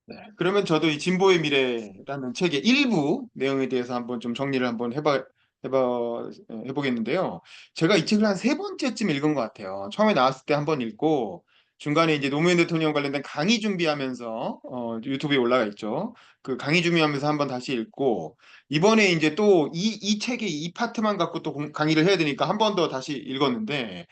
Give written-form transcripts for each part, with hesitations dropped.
네. 그러면 저도 이 진보의 미래라는 책의 일부 내용에 대해서 한번 좀 정리를 한번 해보겠는데요. 제가 이 책을 한 세 번째쯤 읽은 것 같아요. 처음에 나왔을 때 한 번 읽고, 중간에 이제 노무현 대통령 관련된 강의 준비하면서, 유튜브에 올라가 있죠. 그 강의 준비하면서 한 번 다시 읽고, 이번에 이제 또 이 책의 이 파트만 갖고 또 강의를 해야 되니까 한 번 더 다시 읽었는데,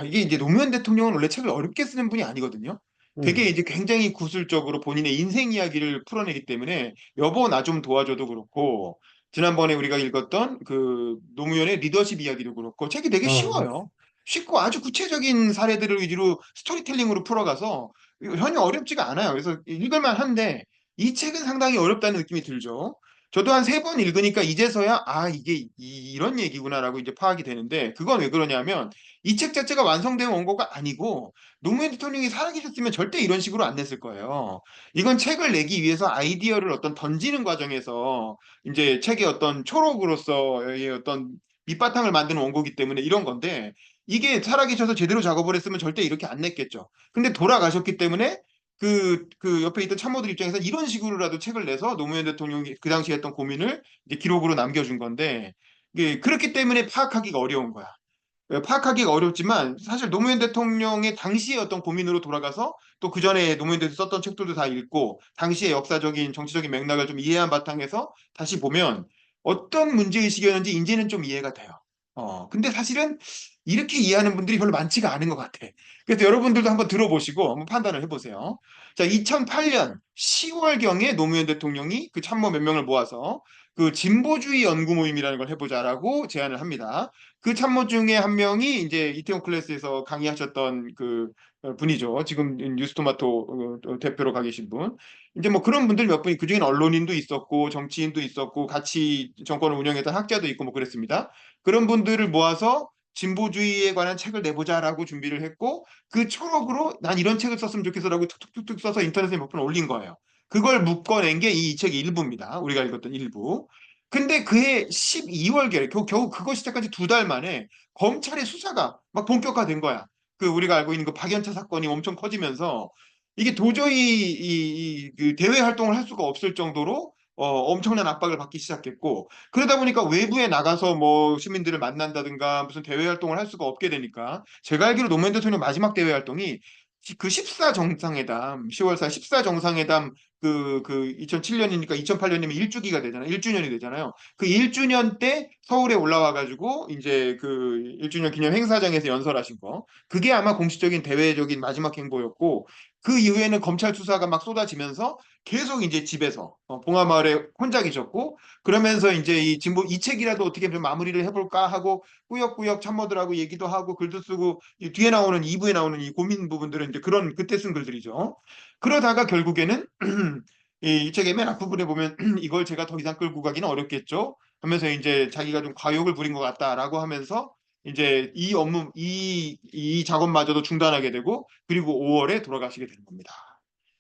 이게 이제 노무현 대통령은 원래 책을 어렵게 쓰는 분이 아니거든요. 되게 음. 이제 굉장히 구술적으로 본인의 인생 이야기를 풀어내기 때문에 여보 나 좀 도와줘도 그렇고 지난번에 우리가 읽었던 그 노무현의 리더십 이야기도 그렇고 책이 되게 아, 쉬워요. 쉽고 아주 구체적인 사례들을 위주로 스토리텔링으로 풀어가서 전혀 어렵지가 않아요. 그래서 읽을만 한데 이 책은 상당히 어렵다는 느낌이 들죠. 저도 한 세 번 읽으니까 이제서야 이게 이런 얘기구나라고 이제 파악이 되는데 그건 왜 그러냐면 이 책 자체가 완성된 원고가 아니고 노무현 대통령이 살아계셨으면 절대 이런 식으로 안 냈을 거예요. 이건 책을 내기 위해서 아이디어를 어떤 던지는 과정에서 이제 책의 어떤 초록으로서의 어떤 밑바탕을 만드는 원고기 때문에 이런 건데 이게 살아계셔서 제대로 작업을 했으면 절대 이렇게 안 냈겠죠. 근데 돌아가셨기 때문에 그 옆에 있던 참모들 입장에서 이런 식으로라도 책을 내서 노무현 대통령이 그 당시에 했던 고민을 이제 기록으로 남겨준 건데 그렇기 때문에 파악하기가 어려운 거야. 파악하기가 어렵지만 사실 노무현 대통령의 당시의 어떤 고민으로 돌아가서 또 그 전에 노무현 대통령이 썼던 책들도 다 읽고 당시의 역사적인 정치적인 맥락을 좀 이해한 바탕에서 다시 보면 어떤 문제의식이었는지 이제는 좀 이해가 돼요. 근데 사실은 이렇게 이해하는 분들이 별로 많지가 않은 것 같아. 그래서 여러분들도 한번 들어보시고 한번 판단을 해보세요. 자, 2008년 10월경에 노무현 대통령이 그 참모 몇 명을 모아서 그 진보주의 연구 모임이라는 걸 해보자라고 제안을 합니다. 그 참모 중에 한 명이 이제 이태원 클래스에서 강의하셨던 그 분이죠. 지금 뉴스토마토 대표로 가 계신 분. 이제 뭐 그런 분들 몇 분이 그중엔 언론인도 있었고 정치인도 있었고 같이 정권을 운영했던 학자도 있고 뭐 그랬습니다. 그런 분들을 모아서 진보주의에 관한 책을 내보자라고 준비를 했고 그 초록으로 난 이런 책을 썼으면 좋겠어라고 툭툭툭툭 써서 인터넷에 몇 번 올린 거예요. 그걸 묶어낸 게 이 책의 일부입니다. 우리가 읽었던 일부. 근데 그해 12월경에 겨우 그거 시작한 지 두 달 만에 검찰의 수사가 막 본격화된 거야. 그 우리가 알고 있는 그 박연차 사건이 엄청 커지면서 이게 도저히 그 대외 활동을 할 수가 없을 정도로 엄청난 압박을 받기 시작했고 그러다 보니까 외부에 나가서 뭐 시민들을 만난다든가 무슨 대외 활동을 할 수가 없게 되니까 제가 알기로 노무현 대통령 마지막 대외 활동이 그 14 정상회담 10월 4일 14 정상회담 그 2007년이니까 2008년이면 1주기가 되잖아요. 1주년이 되잖아요. 그 1주년 때 서울에 올라와 가지고 이제 그 1주년 기념 행사장에서 연설하신 거. 그게 아마 공식적인 대외적인 마지막 행보였고 그 이후에는 검찰 수사가 막 쏟아지면서 계속 이제 집에서 봉하마을에 혼자 계셨고 그러면서 이제 이 진보 이 책이라도 어떻게 좀 마무리를 해볼까 하고 꾸역꾸역 참모들하고 얘기도 하고 글도 쓰고 이 뒤에 나오는 2부에 나오는 이 고민 부분들은 이제 그런 그때 쓴 글들이죠. 그러다가 결국에는 이 책의 맨 앞부분에 보면 이걸 제가 더 이상 끌고 가기는 어렵겠죠 하면서 이제 자기가 좀 과욕을 부린 것 같다라고 하면서 이제 이 작업마저도 중단하게 되고 그리고 5월에 돌아가시게 되는 겁니다.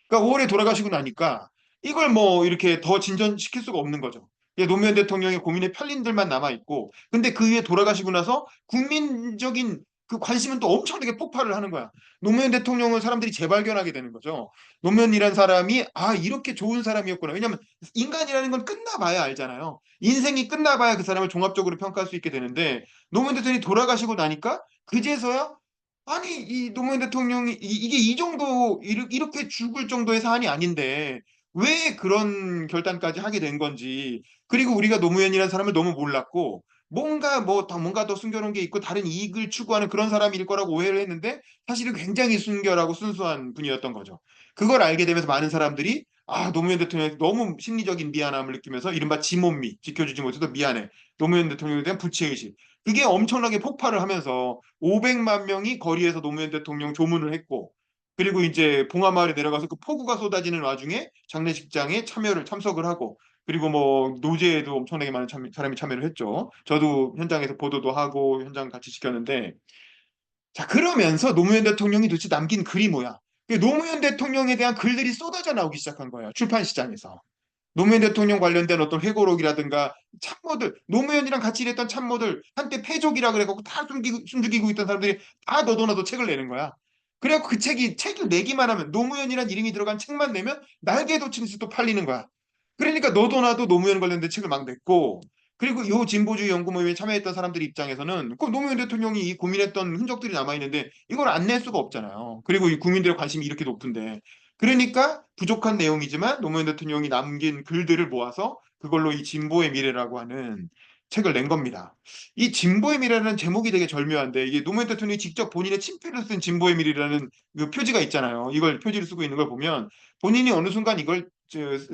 그러니까 5월에 돌아가시고 나니까 이걸 뭐 이렇게 더 진전시킬 수가 없는 거죠. 노무현 대통령의 고민의 편린들만 남아 있고, 근데 그 위에 돌아가시고 나서 국민적인 그 관심은 또 엄청나게 폭발을 하는 거야. 노무현 대통령을 사람들이 재발견하게 되는 거죠. 노무현이란 사람이 이렇게 좋은 사람이었구나. 왜냐하면 인간이라는 건 끝나봐야 알잖아요. 인생이 끝나봐야 그 사람을 종합적으로 평가할 수 있게 되는데 노무현 대통령이 돌아가시고 나니까 그제서야 아니, 이 노무현 대통령이 이게 이 정도 이렇게 죽을 정도의 사안이 아닌데 왜 그런 결단까지 하게 된 건지 그리고 우리가 노무현이라는 사람을 너무 몰랐고 뭔가 더 숨겨놓은 게 있고 다른 이익을 추구하는 그런 사람일 거라고 오해를 했는데 사실은 굉장히 순결하고 순수한 분이었던 거죠. 그걸 알게 되면서 많은 사람들이 노무현 대통령이 너무 심리적인 미안함을 느끼면서 이른바 지몬미 지켜주지 못해서 미안해. 노무현 대통령에 대한 부채의식. 그게 엄청나게 폭발을 하면서 500만 명이 거리에서 노무현 대통령 조문을 했고 그리고 이제 봉하마을에 내려가서 그 폭우가 쏟아지는 와중에 장례식장에 참석을 하고 그리고 뭐 노제에도 엄청나게 많은 사람이 참여를 했죠. 저도 현장에서 보도도 하고 현장 같이 지켰는데 자 그러면서 노무현 대통령이 도대체 남긴 글이 뭐야? 노무현 대통령에 대한 글들이 쏟아져 나오기 시작한 거예요. 출판 시장에서. 노무현 대통령 관련된 어떤 회고록이라든가 참모들, 노무현이랑 같이 일했던 참모들, 한때 패족이라 그래갖고 다 숨죽이고 있던 사람들이 다 너도나도 책을 내는 거야. 그래갖고 그 책을 내기만 하면 노무현이란 이름이 들어간 책만 내면 날개 돋친 또 팔리는 거야. 그러니까 너도 나도 노무현 관련된 책을 막 냈고 그리고 요 진보주의 연구 모임에 참여했던 사람들 입장에서는 그 노무현 대통령이 이 고민했던 흔적들이 남아있는데 이걸 안 낼 수가 없잖아요. 그리고 이 국민들의 관심이 이렇게 높은데 그러니까 부족한 내용이지만 노무현 대통령이 남긴 글들을 모아서 그걸로 이 진보의 미래라고 하는 책을 낸 겁니다. 이 진보의 미래라는 제목이 되게 절묘한데 이게 노무현 대통령이 직접 본인의 친필로 쓴 진보의 미래라는 그 표지가 있잖아요. 이걸 표지를 쓰고 있는 걸 보면 본인이 어느 순간 이걸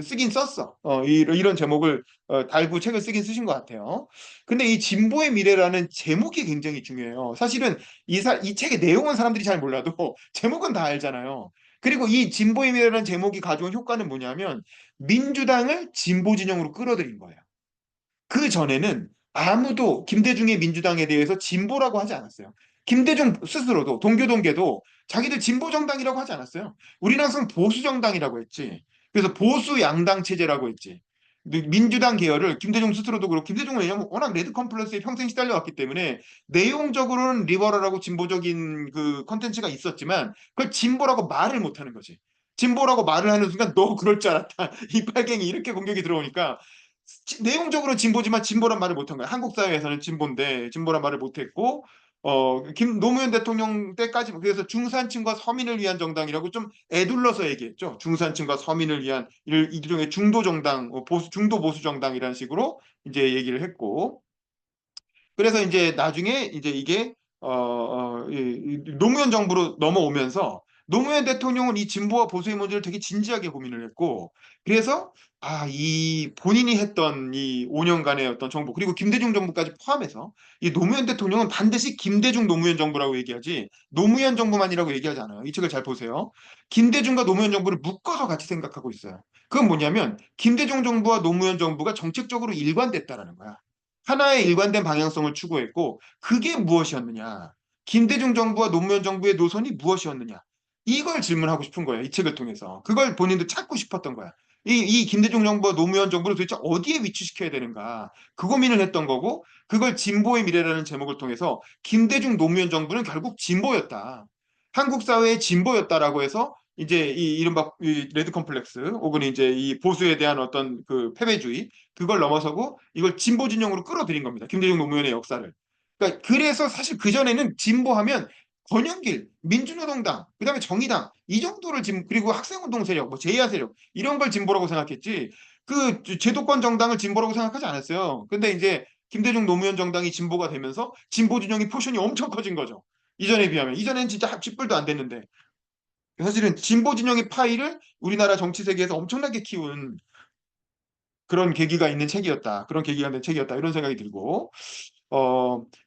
쓰긴 썼어. 이런 제목을 달고 책을 쓰긴 쓰신 것 같아요. 근데 이 진보의 미래라는 제목이 굉장히 중요해요. 사실은 이 책의 내용은 사람들이 잘 몰라도 제목은 다 알잖아요. 그리고 이 진보의 미래라는 제목이 가져온 효과는 뭐냐면 민주당을 진보 진영으로 끌어들인 거예요. 그 전에는 아무도 김대중의 민주당에 대해서 진보라고 하지 않았어요. 김대중 스스로도 동교동계도 자기들 진보 정당이라고 하지 않았어요. 우리는 항상 보수 정당이라고 했지. 그래서 보수 양당 체제라고 했지. 민주당 계열을 김대중 스스로도 그렇고 김대중은 왜냐면 워낙 레드 컴플렉스에 평생 시달려왔기 때문에 내용적으로는 리버럴하고 진보적인 그 컨텐츠가 있었지만 그걸 진보라고 말을 못하는 거지. 진보라고 말을 하는 순간 너 그럴 줄 알았다. 이 빨갱이 이렇게 공격이 들어오니까 내용적으로 진보지만 진보란 말을 못한 거야. 한국 사회에서는 진보인데 진보란 말을 못했고 노무현 대통령 때까지 그래서 중산층과 서민을 위한 정당이라고 좀 애둘러서 얘기했죠. 중산층과 서민을 위한 일종의 중도 정당, 중도 보수 정당이라는 식으로 이제 얘기를 했고 그래서 이제 나중에 이제 이게 이 노무현 정부로 넘어오면서 노무현 대통령은 이 진보와 보수의 문제를 되게 진지하게 고민을 했고 그래서 이 본인이 했던 이 5년간의 어떤 정부 그리고 김대중 정부까지 포함해서 이 노무현 대통령은 반드시 김대중 노무현 정부라고 얘기하지 노무현 정부만이라고 얘기하지 않아요. 이 책을 잘 보세요. 김대중과 노무현 정부를 묶어서 같이 생각하고 있어요. 그건 뭐냐면 김대중 정부와 노무현 정부가 정책적으로 일관됐다라는 거야. 하나의 일관된 방향성을 추구했고 그게 무엇이었느냐? 김대중 정부와 노무현 정부의 노선이 무엇이었느냐? 이걸 질문하고 싶은 거예요. 이 책을 통해서. 그걸 본인도 찾고 싶었던 거야. 이 김대중 정부와 노무현 정부를 도대체 어디에 위치시켜야 되는가? 그 고민을 했던 거고 그걸 진보의 미래라는 제목을 통해서 김대중 노무현 정부는 결국 진보였다. 한국 사회의 진보였다라고 해서 이제 이 이른바 이 레드 컴플렉스 혹은 이제 이 보수에 대한 어떤 그 패배주의 그걸 넘어서고 이걸 진보 진영으로 끌어들인 겁니다. 김대중 노무현의 역사를. 그러니까 그래서 사실 그전에는 진보하면 권영길, 민주노동당, 그다음에 정의당 이 정도를 그리고 학생운동 세력, 뭐 제야 세력 이런 걸 진보라고 생각했지 그 제도권 정당을 진보라고 생각하지 않았어요. 근데 이제 김대중 노무현 정당이 진보가 되면서 진보 진영의 포션이 엄청 커진 거죠. 이전에 비하면 이전엔 진짜 합집불도 안 됐는데 사실은 진보 진영의 파이를 우리나라 정치 세계에서 엄청나게 키운 그런 계기가 있는 책이었다. 그런 계기가 된 책이었다. 이런 생각이 들고.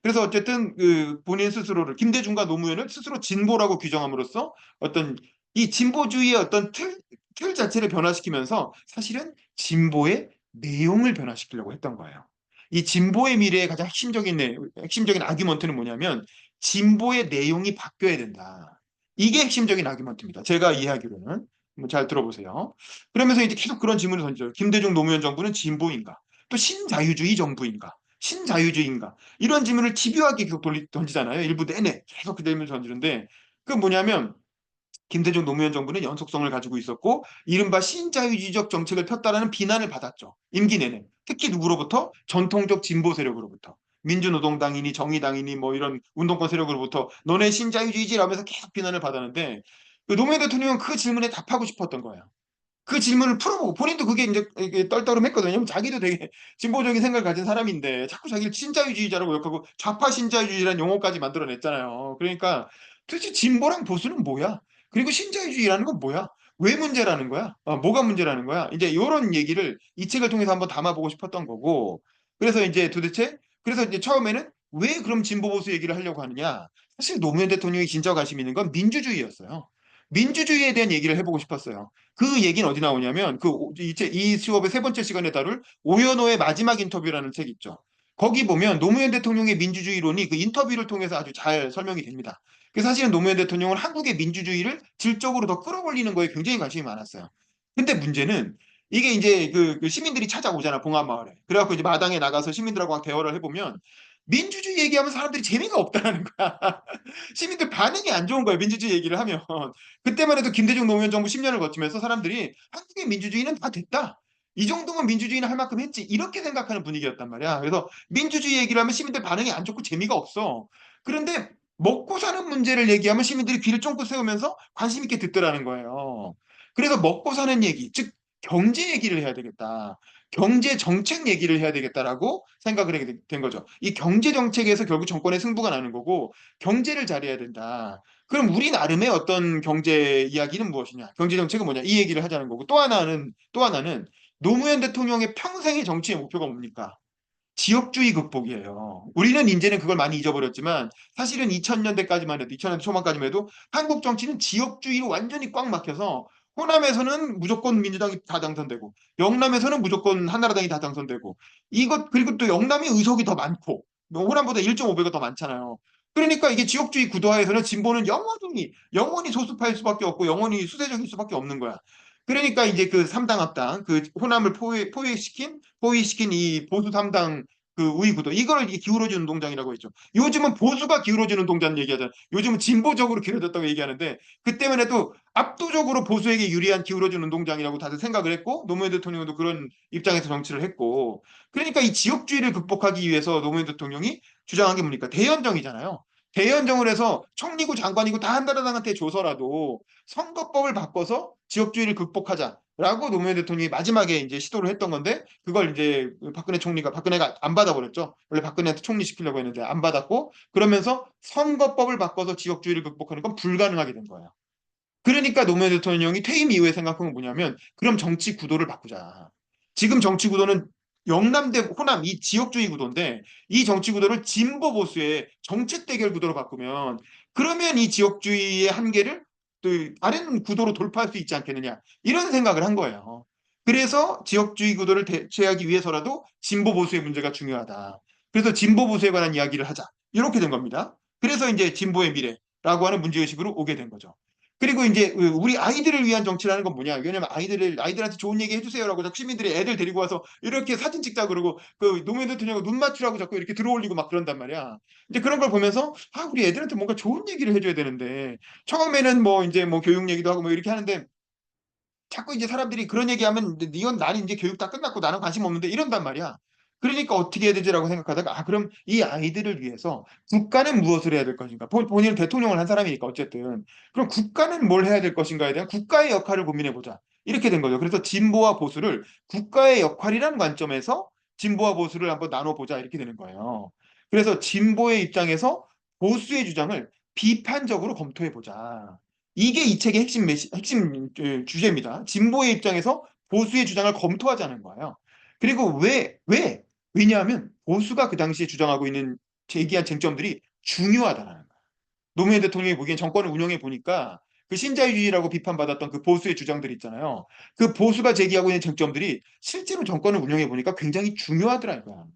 그래서 어쨌든 그 본인 스스로를 김대중과 노무현을 스스로 진보라고 규정함으로써 어떤 이 진보주의의 어떤 틀 자체를 변화시키면서 사실은 진보의 내용을 변화시키려고 했던 거예요. 이 진보의 미래의 가장 핵심적인 아규먼트는 뭐냐면 진보의 내용이 바뀌어야 된다. 이게 핵심적인 아규먼트입니다. 제가 이해하기로는. 한번 잘 들어보세요. 그러면서 이제 계속 그런 질문을 던져요. 김대중 노무현 정부는 진보인가? 또 신자유주의 정부인가? 신자유주의인가? 이런 질문을 집요하게 계속 던지잖아요. 일부 내내 계속 그 질문을 던지는데 그건 뭐냐면 김대중 노무현 정부는 연속성을 가지고 있었고 이른바 신자유주의적 정책을 폈다라는 비난을 받았죠. 임기 내내. 특히 누구로부터? 전통적 진보 세력으로부터. 민주노동당이니 정의당이니 뭐 이런 운동권 세력으로부터 너네 신자유주의지라면서 계속 비난을 받았는데 그 노무현 대통령은 그 질문에 답하고 싶었던 거예요. 그 질문을 풀어보고 본인도 그게 이제 이게 떨떠름했거든요. 왜냐면 자기도 되게 진보적인 생각을 가진 사람인데 자꾸 자기를 신자유주의자라고 욕하고 좌파 신자유주의라는 용어까지 만들어냈잖아요. 그러니까 도대체 진보랑 보수는 뭐야? 그리고 신자유주의라는 건 뭐야? 왜 문제라는 거야? 뭐가 문제라는 거야? 이제 이런 얘기를 이 책을 통해서 한번 담아보고 싶었던 거고 그래서 이제 도대체 그래서 이제 처음에는 왜 그럼 진보 보수 얘기를 하려고 하느냐? 사실 노무현 대통령이 진짜 관심 있는 건 민주주의였어요. 민주주의에 대한 얘기를 해보고 싶었어요. 그 얘기는 어디 나오냐면 이 수업의 세 번째 시간에 다룰 오연호의 마지막 인터뷰라는 책 있죠. 거기 보면 노무현 대통령의 민주주의론이 그 인터뷰를 통해서 아주 잘 설명이 됩니다. 사실은 노무현 대통령은 한국의 민주주의를 질적으로 더 끌어올리는 거에 굉장히 관심이 많았어요. 근데 문제는 이게 이제 그 시민들이 찾아오잖아 봉화마을에. 그래갖고 이제 마당에 나가서 시민들하고 대화를 해보면 민주주의 얘기하면 사람들이 재미가 없다라는 거야. 시민들 반응이 안 좋은 거야, 민주주의 얘기를 하면. 그때만 해도 김대중 노무현 정부 10년을 거치면서 사람들이 한국의 민주주의는 다 됐다. 이 정도면 민주주의는 할 만큼 했지. 이렇게 생각하는 분위기였단 말이야. 그래서 민주주의 얘기를 하면 시민들 반응이 안 좋고 재미가 없어. 그런데 먹고 사는 문제를 얘기하면 시민들이 귀를 쫑긋 세우면서 관심 있게 듣더라는 거예요. 그래서 먹고 사는 얘기, 즉 경제 얘기를 해야 되겠다. 경제 정책 얘기를 해야 되겠다라고 생각을 하게 된 거죠. 이 경제 정책에서 결국 정권의 승부가 나는 거고 경제를 잘해야 된다. 그럼 우리 나름의 어떤 경제 이야기는 무엇이냐? 경제 정책은 뭐냐? 이 얘기를 하자는 거고 또 하나는 노무현 대통령의 평생의 정치의 목표가 뭡니까? 지역주의 극복이에요. 우리는 이제는 그걸 많이 잊어버렸지만 사실은 2000년대까지만 해도 2000년대 초반까지만 해도 한국 정치는 지역주의로 완전히 꽉 막혀서 호남에서는 무조건 민주당이 다 당선되고 영남에서는 무조건 한나라당이 다 당선되고 이것 그리고 또 영남이 의석이 더 많고 뭐 호남보다 1.5배가 더 많잖아요. 그러니까 이게 지역주의 구도하에서는 진보는 영원히 소수파일 수밖에 없고 영원히 수세적일 수밖에 없는 거야. 그러니까 이제 그 삼당 합당, 그 호남을 포위시킨 이 보수 삼당 그 우위 구도, 이걸 이게 기울어주는 동장이라고 했죠. 요즘은 보수가 기울어주는 동장 얘기하잖아요. 요즘은 진보적으로 기울어졌다고 얘기하는데 그때만 해도 압도적으로 보수에게 유리한 기울어주는 동장이라고 다들 생각을 했고 노무현 대통령도 그런 입장에서 정치를 했고 그러니까 이 지역주의를 극복하기 위해서 노무현 대통령이 주장한 게 뭡니까? 대연정이잖아요. 대연정을 해서 총리고 장관이고 다 한나라당한테 줘서라도 선거법을 바꿔서 지역주의를 극복하자라고 노무현 대통령이 마지막에 이제 시도를 했던 건데 그걸 이제 박근혜가 안 받아버렸죠. 원래 박근혜한테 총리 시키려고 했는데 안 받았고 그러면서 선거법을 바꿔서 지역주의를 극복하는 건 불가능하게 된 거예요. 그러니까 노무현 대통령이 퇴임 이후에 생각한 건 뭐냐면 그럼 정치 구도를 바꾸자. 지금 정치 구도는 영남 대 호남 이 지역주의 구도인데 이 정치 구도를 진보 보수의 정책 대결 구도로 바꾸면 그러면 이 지역주의의 한계를 또 다른 구도로 돌파할 수 있지 않겠느냐 이런 생각을 한 거예요. 그래서 지역주의 구도를 대체하기 위해서라도 진보 보수의 문제가 중요하다. 그래서 진보 보수에 관한 이야기를 하자. 이렇게 된 겁니다. 그래서 이제 진보의 미래라고 하는 문제의식으로 오게 된 거죠. 그리고 이제 우리 아이들을 위한 정치라는 건 뭐냐? 왜냐면 아이들한테 좋은 얘기 해주세요라고 자꾸 시민들이 애들 데리고 와서 이렇게 사진 찍자 그러고 그 노무현 대통령하고 눈 맞추라고 자꾸 이렇게 들어올리고 막 그런단 말이야. 이제 그런 걸 보면서 아 우리 애들한테 뭔가 좋은 얘기를 해줘야 되는데 처음에는 뭐 이제 뭐 교육 얘기도 하고 뭐 이렇게 하는데 자꾸 이제 사람들이 그런 얘기하면 이건 나는 이제 교육 다 끝났고 나는 관심 없는데 이런단 말이야. 그러니까 어떻게 해야 되지라고 생각하다가 아 그럼 이 아이들을 위해서 국가는 무엇을 해야 될 것인가? 본인은 대통령을 한 사람이니까 어쨌든 그럼 국가는 뭘 해야 될 것인가에 대한 국가의 역할을 고민해 보자. 이렇게 된 거죠. 그래서 진보와 보수를 국가의 역할이라는 관점에서 진보와 보수를 한번 나눠보자 이렇게 되는 거예요. 그래서 진보의 입장에서 보수의 주장을 비판적으로 검토해 보자. 이게 이 책의 핵심 주제입니다. 진보의 입장에서 보수의 주장을 검토하자는 거예요. 그리고 왜냐하면 보수가 그 당시에 주장하고 있는 제기한 쟁점들이 중요하다는 거예요. 노무현 대통령이 보기엔 정권을 운영해 보니까 그 신자유주의라고 비판받았던 그 보수의 주장들 있잖아요. 그 보수가 제기하고 있는 쟁점들이 실제로 정권을 운영해 보니까 굉장히 중요하더라고요.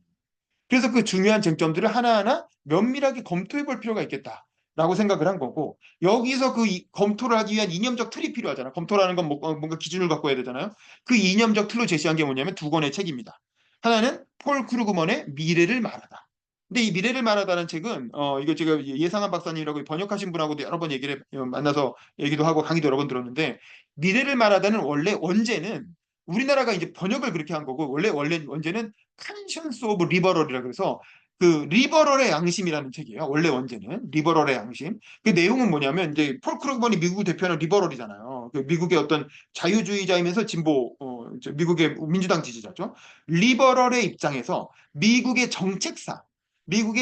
그래서 그 중요한 쟁점들을 하나하나 면밀하게 검토해 볼 필요가 있겠다라고 생각을 한 거고 여기서 검토를 하기 위한 이념적 틀이 필요하잖아. 검토라는 건 뭔가 기준을 갖고 해야 되잖아요. 그 이념적 틀로 제시한 게 뭐냐면 두 권의 책입니다. 하나는 폴 크루그먼의 미래를 말하다. 근데 이 미래를 말하다는 책은 이거 제가 예상한 박사님이라고 번역하신 분하고도 여러 번 얘기를 만나서 얘기도 하고 강의도 여러 번 들었는데 미래를 말하다는 원래 원제는 우리나라가 이제 번역을 그렇게 한 거고 원래 원제는 컨션스 오브 리버럴이라 그래서 그 리버럴의 양심이라는 책이에요. 원래 원제는 리버럴의 양심. 그 내용은 뭐냐면 이제 폴 크루그먼이 미국 대표하는 리버럴이잖아요. 그 미국의 어떤 자유주의자이면서 미국의 민주당 지지자죠. 리버럴의 입장에서 미국의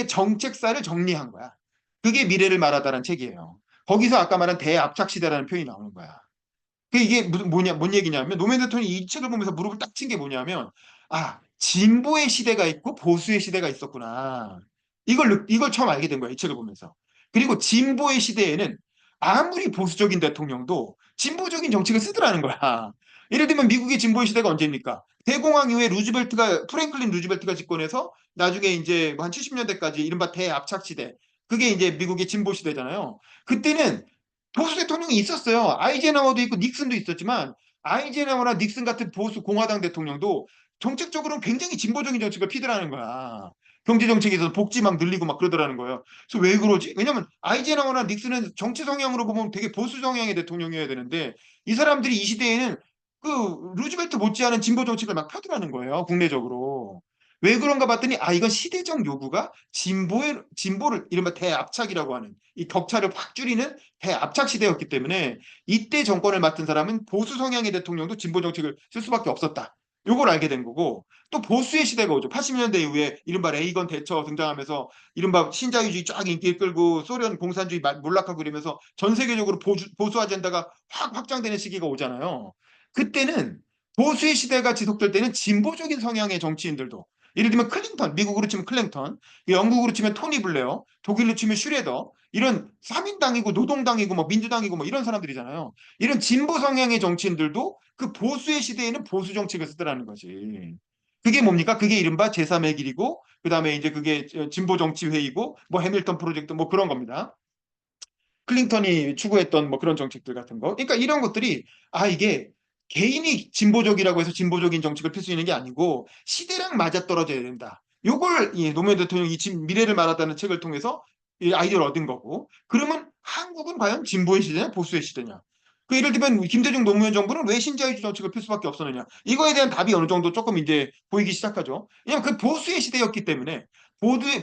정책사를 정리한 거야. 그게 미래를 말하다라는 책이에요. 거기서 아까 말한 대압착 시대라는 표현이 나오는 거야. 이게 뭔 얘기냐면 노무현 대통령이 이 책을 보면서 무릎을 딱 친 게 뭐냐면 아 진보의 시대가 있고 보수의 시대가 있었구나. 이걸 처음 알게 된 거야 이 책을 보면서. 그리고 진보의 시대에는 아무리 보수적인 대통령도 진보적인 정책을 쓰더라는 거야. 예를 들면 미국의 진보의 시대가 언제입니까? 대공황 이후에 프랭클린 루즈벨트가 집권해서 나중에 이제 한 70년대까지 이른바 대압착 시대. 그게 이제 미국의 진보 시대잖아요. 그때는 보수 대통령이 있었어요. 아이젠하워도 있고 닉슨도 있었지만 아이젠하워나 닉슨 같은 보수 공화당 대통령도 정책적으로는 굉장히 진보적인 정책을 피더라는 거야. 경제 정책에 있어서 복지 막 늘리고 막 그러더라는 거예요. 그래서 왜 그러지? 왜냐면 아이젠하워나 닉슨은 정치 성향으로 보면 되게 보수 성향의 대통령이어야 되는데 이 사람들이 이 시대에는 그 루즈벨트 못지않은 진보 정책을 막 펴더라는 거예요. 국내적으로. 왜 그런가 봤더니 아 이건 시대적 요구가 진보를 이른바 대압착이라고 하는 이 격차를 확 줄이는 대압착 시대였기 때문에 이때 정권을 맡은 사람은 보수 성향의 대통령도 진보 정책을 쓸 수밖에 없었다. 요걸 알게 된 거고 또 보수의 시대가 오죠. 80년대 이후에 이른바 레이건 대처 등장하면서 이른바 신자유주의 쫙 인기 끌고 소련 공산주의 몰락하고 이러면서 전 세계적으로 보수 아젠다가 확 확장되는 시기가 오잖아요. 그때는 보수의 시대가 지속될 때는 진보적인 성향의 정치인들도 예를 들면 클린턴, 미국으로 치면 클린턴, 영국으로 치면 토니 블레어, 독일로 치면 슈레더 이런 3인당이고 노동당이고 뭐 민주당이고 뭐 이런 사람들이잖아요. 이런 진보 성향의 정치인들도 그 보수의 시대에는 보수 정책을 쓰더라는 거지. 그게 뭡니까? 그게 이른바 제3의 길이고 그다음에 이제 그게 진보 정치 회의고 뭐 해밀턴 프로젝트 뭐 그런 겁니다. 클린턴이 추구했던 뭐 그런 정책들 같은 거. 그러니까 이런 것들이 아 이게 개인이 진보적이라고 해서 진보적인 정책을 펼 수 있는 게 아니고 시대랑 맞아떨어져야 된다. 요걸 이 노무현 대통령이 미래를 말하다는 책을 통해서 이 아이디어를 얻은 거고. 그러면 한국은 과연 진보의 시대냐 보수의 시대냐? 그 예를 들면 김대중 노무현 정부는 왜 신자유주의 정책을 펼 수밖에 없었느냐? 이거에 대한 답이 어느 정도 조금 이제 보이기 시작하죠. 왜냐하면 그 보수의 시대였기 때문에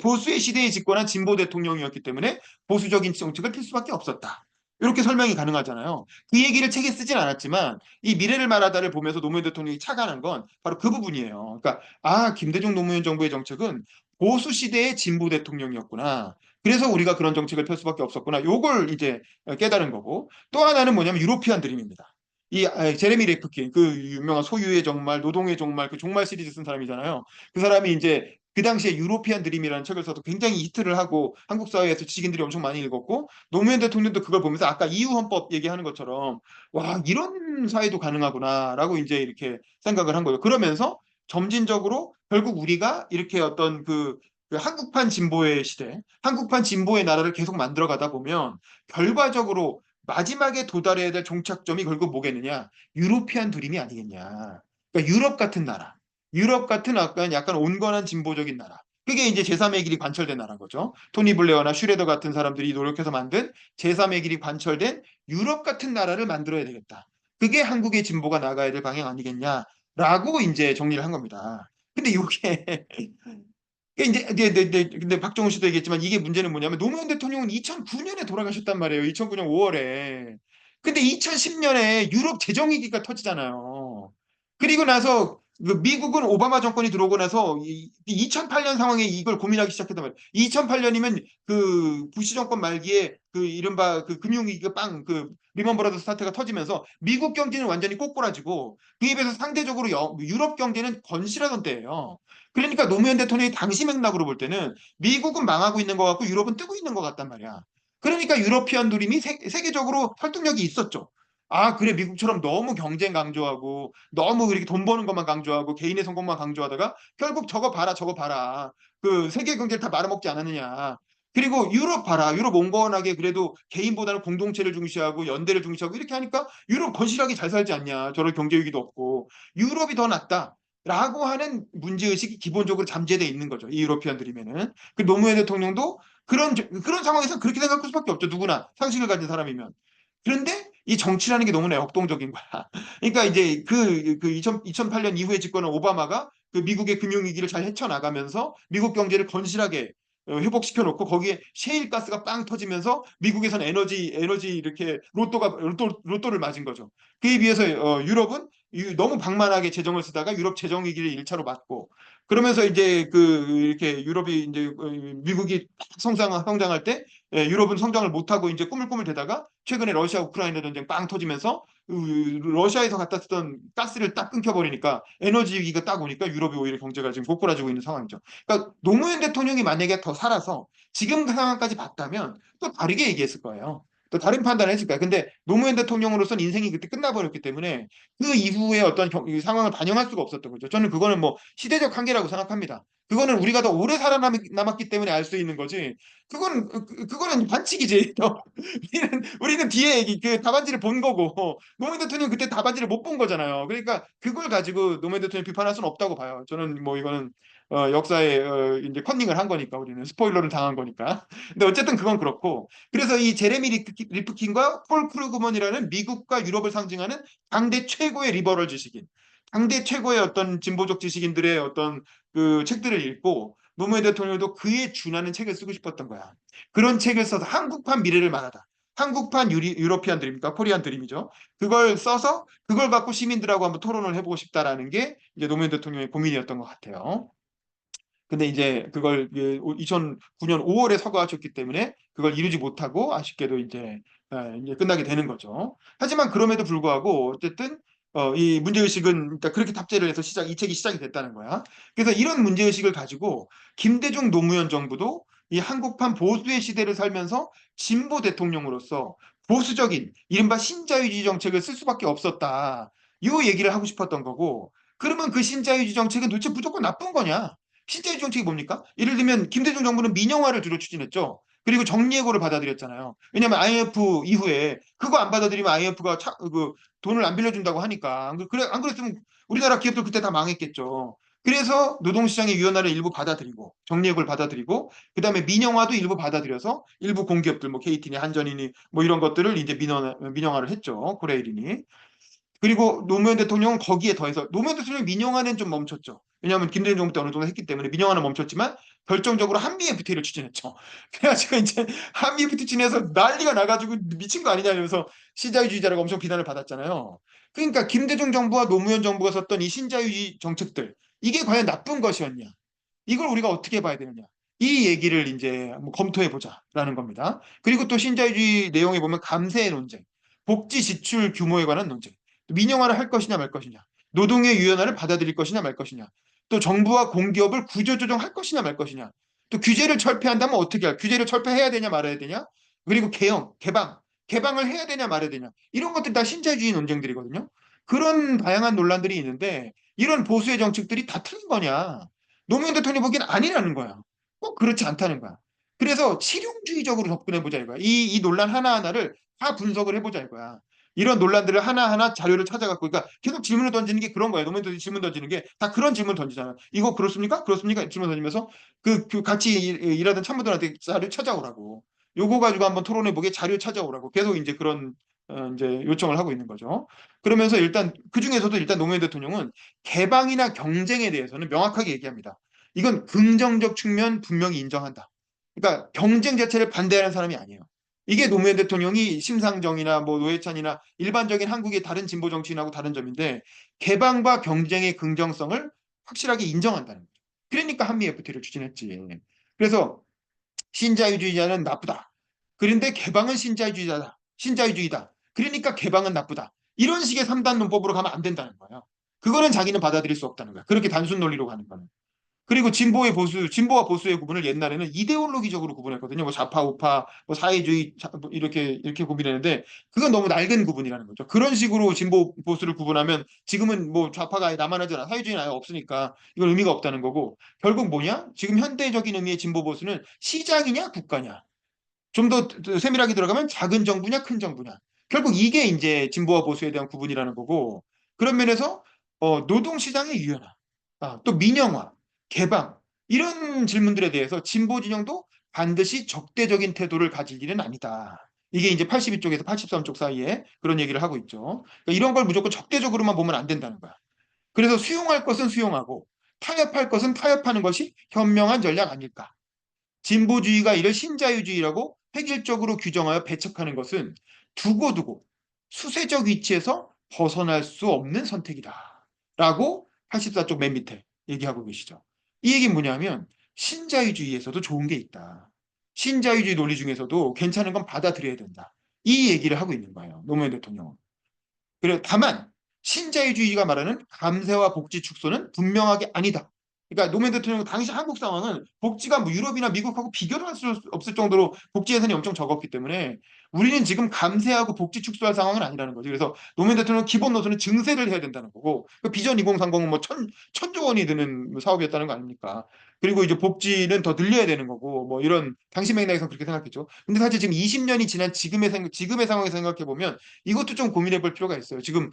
보수의 시대에 집권한 진보 대통령이었기 때문에 보수적인 정책을 필 수밖에 없었다. 이렇게 설명이 가능하잖아요. 그 얘기를 책에 쓰진 않았지만 이 미래를 말하다를 보면서 노무현 대통령이 착안한 건 바로 그 부분이에요. 그러니까 아 김대중 노무현 정부의 정책은 보수 시대의 진보 대통령이었구나. 그래서 우리가 그런 정책을 펼 수밖에 없었구나. 요걸 이제 깨달은 거고 또 하나는 뭐냐면 유로피안 드림입니다. 이 제레미 레프킨 그 유명한 소유의 종말, 노동의 종말 그 종말 시리즈 쓴 사람이잖아요. 그 사람이 이제 그 당시에 유로피안 드림이라는 책을 써도 굉장히 히트를 하고 한국 사회에서 지식인들이 엄청 많이 읽었고 노무현 대통령도 그걸 보면서 아까 이유헌법 얘기하는 것처럼 와 이런 사회도 가능하구나라고 이제 이렇게 생각을 한 거예요. 그러면서 점진적으로 결국 우리가 이렇게 어떤 그 한국판 진보의 시대, 한국판 진보의 나라를 계속 만들어가다 보면 결과적으로 마지막에 도달해야 될 종착점이 결국 뭐겠느냐? 유로피안 드림이 아니겠냐? 그러니까 유럽 같은 나라. 유럽 같은 약간 온건한 진보적인 나라. 그게 이제 제3의 길이 관철된 나라인 거죠. 토니 블레어나 슈레더 같은 사람들이 노력해서 만든 제3의 길이 관철된 유럽 같은 나라를 만들어야 되겠다. 그게 한국의 진보가 나가야 될 방향 아니겠냐라고 이제 정리를 한 겁니다. 근데 이게 근데 박정우 씨도 얘기했지만 이게 문제는 뭐냐면 노무현 대통령은 2009년에 돌아가셨단 말이에요. 2009년 5월에. 근데 2010년에 유럽 재정위기가 터지잖아요. 그리고 나서 그 미국은 오바마 정권이 들어오고 나서 2008년 상황에 이걸 고민하기 시작했단 말이에요. 2008년이면 그 부시 정권 말기에 그 이른바 그 금융위기가 그 리먼 브라더스 사태가 터지면서 미국 경제는 완전히 꼬꾸라지고 그에 비해서 상대적으로 유럽 경제는 건실하던 때예요. 그러니까 노무현 대통령이 당시 맥락으로 볼 때는 미국은 망하고 있는 것 같고 유럽은 뜨고 있는 것 같단 말이야. 그러니까 유러피안 드림이 세계적으로 설득력이 있었죠. 아, 그래, 미국처럼 너무 경쟁 강조하고, 너무 이렇게 돈 버는 것만 강조하고, 개인의 성공만 강조하다가, 결국 저거 봐라, 저거 봐라. 그 세계 경제를 다 말아먹지 않았느냐. 그리고 유럽 봐라. 유럽 온건하게 그래도 개인보다는 공동체를 중시하고, 연대를 중시하고, 이렇게 하니까 유럽 건실하게 잘 살지 않냐. 저런 경제 위기도 없고. 유럽이 더 낫다. 라고 하는 문제의식이 기본적으로 잠재되어 있는 거죠. 이 유로피안 드림에는. 그 노무현 대통령도 그런 상황에서 그렇게 생각할 수밖에 없죠. 누구나 상식을 가진 사람이면. 그런데 이 정치라는 게 너무나 역동적인 거야. 그러니까 이제 그 2008년 이후에 집권한 오바마가 그 미국의 금융위기를 잘 헤쳐나가면서 미국 경제를 건실하게 회복시켜 놓고 거기에 셰일 가스가 빵 터지면서 미국에서는 에너지 이렇게 로또를 맞은 거죠. 그에 비해서 유럽은 너무 방만하게 재정을 쓰다가 유럽 재정 위기를 1차로 맞고 그러면서 이제 그 이렇게 유럽이 이제 미국이 성장할 때 유럽은 성장을 못하고 이제 꾸물꾸물 대다가 최근에 러시아 우크라이나 전쟁 빵 터지면서 러시아에서 갖다 쓰던 가스를 딱 끊겨버리니까 에너지 위기가 딱 오니까 유럽이 오히려 경제가 지금 고꾸라지고 있는 상황이죠. 그러니까 노무현 대통령이 만약에 더 살아서 지금 그 상황까지 봤다면 또 다르게 얘기했을 거예요. 또 다른 판단을 했을 거예요. 근데 노무현 대통령으로서는 인생이 그때 끝나버렸기 때문에 그 이후에 어떤 이 상황을 반영할 수가 없었던 거죠. 저는 그거는 뭐 시대적 한계라고 생각합니다. 그거는 우리가 더 오래 살아남았기 때문에 알 수 있는 거지. 그거는 반칙이지. 우리는 뒤에 그 답안지를 본 거고 노무현 대통령 그때 답안지를 못 본 거잖아요. 그러니까 그걸 가지고 노무현 대통령 비판할 수는 없다고 봐요. 저는 뭐 이거는 역사에 이제 컨닝을 한 거니까 우리는 스포일러를 당한 거니까. 근데 어쨌든 그건 그렇고 그래서 이 제레미 리프킨과 폴 크루그먼이라는 미국과 유럽을 상징하는 당대 최고의 리버럴 지식인, 당대 최고의 어떤 진보적 지식인들의 어떤 그 책들을 읽고 노무현 대통령도 그에 준하는 책을 쓰고 싶었던 거야. 그런 책을 써서 한국판 미래를 말하다. 한국판 유러피안 드림입니까? 코리안 드림이죠. 그걸 써서 그걸 갖고 시민들하고 한번 토론을 해보고 싶다라는 게 이제 노무현 대통령의 고민이었던 것 같아요. 근데 이제 그걸 2009년 5월에 서거하셨기 때문에 그걸 이루지 못하고 아쉽게도 이제 끝나게 되는 거죠. 하지만 그럼에도 불구하고 어쨌든 이 문제의식은 그러니까 그렇게 탑재를 해서 이 책이 시작이 됐다는 거야. 그래서 이런 문제의식을 가지고 김대중 노무현 정부도 이 한국판 보수의 시대를 살면서 진보 대통령으로서 보수적인 이른바 신자유주의 정책을 쓸 수밖에 없었다. 이 얘기를 하고 싶었던 거고 그러면 그 신자유주의 정책은 도대체 무조건 나쁜 거냐? 실제 정책이 뭡니까? 예를 들면 김대중 정부는 민영화를 주로 추진했죠. 그리고 정리해고를 받아들였잖아요. 왜냐하면 IMF 이후에 그거 안 받아들이면 IMF가 돈을 안 빌려준다고 하니까 안 그랬으면 우리나라 기업들 그때 다 망했겠죠. 그래서 노동시장의 유연화를 일부 받아들이고 정리해고를 받아들이고 그다음에 민영화도 일부 받아들여서 일부 공기업들 뭐 KT니 한전이니 뭐 이런 것들을 이제 민영화를 했죠. 고레일이니. 그리고 노무현 대통령은 거기에 더해서 노무현 대통령 민영화는 좀 멈췄죠. 왜냐하면 김대중 정부 때 어느 정도 했기 때문에 민영화는 멈췄지만 결정적으로 한미 FTA를 추진했죠. 그래가지고 이제 한미 FTA 추진해서 난리가 나가지고 미친 거 아니냐 이러면서 신자유주의자라고 엄청 비난을 받았잖아요. 그러니까 김대중 정부와 노무현 정부가 썼던 이 신자유주의 정책들 이게 과연 나쁜 것이었냐? 이걸 우리가 어떻게 봐야 되느냐? 이 얘기를 이제 한번 검토해 보자라는 겁니다. 그리고 또 신자유주의 내용에 보면 감세의 논쟁, 복지 지출 규모에 관한 논쟁, 민영화를 할 것이냐 말 것이냐, 노동의 유연화를 받아들일 것이냐 말 것이냐, 또 정부와 공기업을 구조조정할 것이냐 말 것이냐, 또 규제를 철폐한다면 어떻게 규제를 철폐해야 되냐 말아야 되냐, 그리고 개방을 해야 되냐 말아야 되냐, 이런 것들 다 신자유주의 논쟁들이거든요. 그런 다양한 논란들이 있는데 이런 보수의 정책들이 다 틀린 거냐? 노무현 대통령 보기엔 아니라는 거야. 꼭 그렇지 않다는 거야. 그래서 실용주의적으로 접근해보자 이거야. 이 논란 하나하나를 다 분석을 해보자 이거야. 이런 논란들을 하나하나 자료를 찾아갖고, 그러니까 계속 질문을 던지는 게 그런 거예요. 노무현 대통령이 질문 던지는 게 다 그런 질문 던지잖아. 이거 그렇습니까? 그렇습니까? 질문 던지면서 그 같이 일하던 참모들한테 자료 찾아오라고. 요거 가지고 한번 토론해보게 자료 찾아오라고. 계속 이제 그런 이제 요청을 하고 있는 거죠. 그러면서 일단 그 중에서도 일단 노무현 대통령은 개방이나 경쟁에 대해서는 명확하게 얘기합니다. 이건 긍정적 측면 분명히 인정한다. 그러니까 경쟁 자체를 반대하는 사람이 아니에요. 이게 노무현 대통령이 심상정이나 뭐 노회찬이나 일반적인 한국의 다른 진보 정치인하고 다른 점인데 개방과 경쟁의 긍정성을 확실하게 인정한다는 거죠. 그러니까 한미 FTA를 추진했지. 그래서 신자유주의자는 나쁘다. 그런데 개방은 신자유주의다. 그러니까 개방은 나쁘다. 이런 식의 3단 논법으로 가면 안 된다는 거예요. 그거는 자기는 받아들일 수 없다는 거야. 그렇게 단순 논리로 가는 거는. 그리고 진보와 보수의 구분을 옛날에는 이데올로기적으로 구분했거든요. 뭐 좌파, 우파, 뭐 사회주의 뭐 이렇게 구분했는데 그건 너무 낡은 구분이라는 거죠. 그런 식으로 진보, 보수를 구분하면 지금은 뭐 좌파가 아예 남아나잖아. 사회주의는 아예 없으니까 이건 의미가 없다는 거고 결국 뭐냐? 지금 현대적인 의미의 진보, 보수는 시장이냐 국가냐. 좀 더 세밀하게 들어가면 작은 정부냐 큰 정부냐. 결국 이게 이제 진보와 보수에 대한 구분이라는 거고 그런 면에서 노동시장의 유연화, 또 민영화, 개방 이런 질문들에 대해서 진보 진영도 반드시 적대적인 태도를 가질 일은 아니다. 이게 이제 82쪽에서 83쪽 사이에 그런 얘기를 하고 있죠. 그러니까 이런 걸 무조건 적대적으로만 보면 안 된다는 거야. 그래서 수용할 것은 수용하고 타협할 것은 타협하는 것이 현명한 전략 아닐까. 진보주의가 이를 신자유주의라고 획일적으로 규정하여 배척하는 것은 두고두고 수세적 위치에서 벗어날 수 없는 선택이다. 라고 84쪽 맨 밑에 얘기하고 계시죠. 이 얘기는 뭐냐면 신자유주의에서도 좋은 게 있다. 신자유주의 논리 중에서도 괜찮은 건 받아들여야 된다. 이 얘기를 하고 있는 거예요. 노무현 대통령은. 그래, 다만 신자유주의가 말하는 감세와 복지 축소는 분명하게 아니다. 그러니까 노무현 대통령 당시 한국 상황은 복지가 뭐 유럽이나 미국하고 비교를 할 수 없을 정도로 복지 예산이 엄청 적었기 때문에 우리는 지금 감세하고 복지 축소할 상황은 아니라는 거죠. 그래서 노무현 대통령 기본 노선은 증세를 해야 된다는 거고 그 비전 2030은 뭐 천조 원이 드는 사업이었다는 거 아닙니까? 그리고 이제 복지는 더 늘려야 되는 거고 뭐 이런 당시 맥락에서 그렇게 생각했죠. 근데 사실 지금 20년이 지난 지금의 상황에서 생각해 보면 이것도 좀 고민해 볼 필요가 있어요. 지금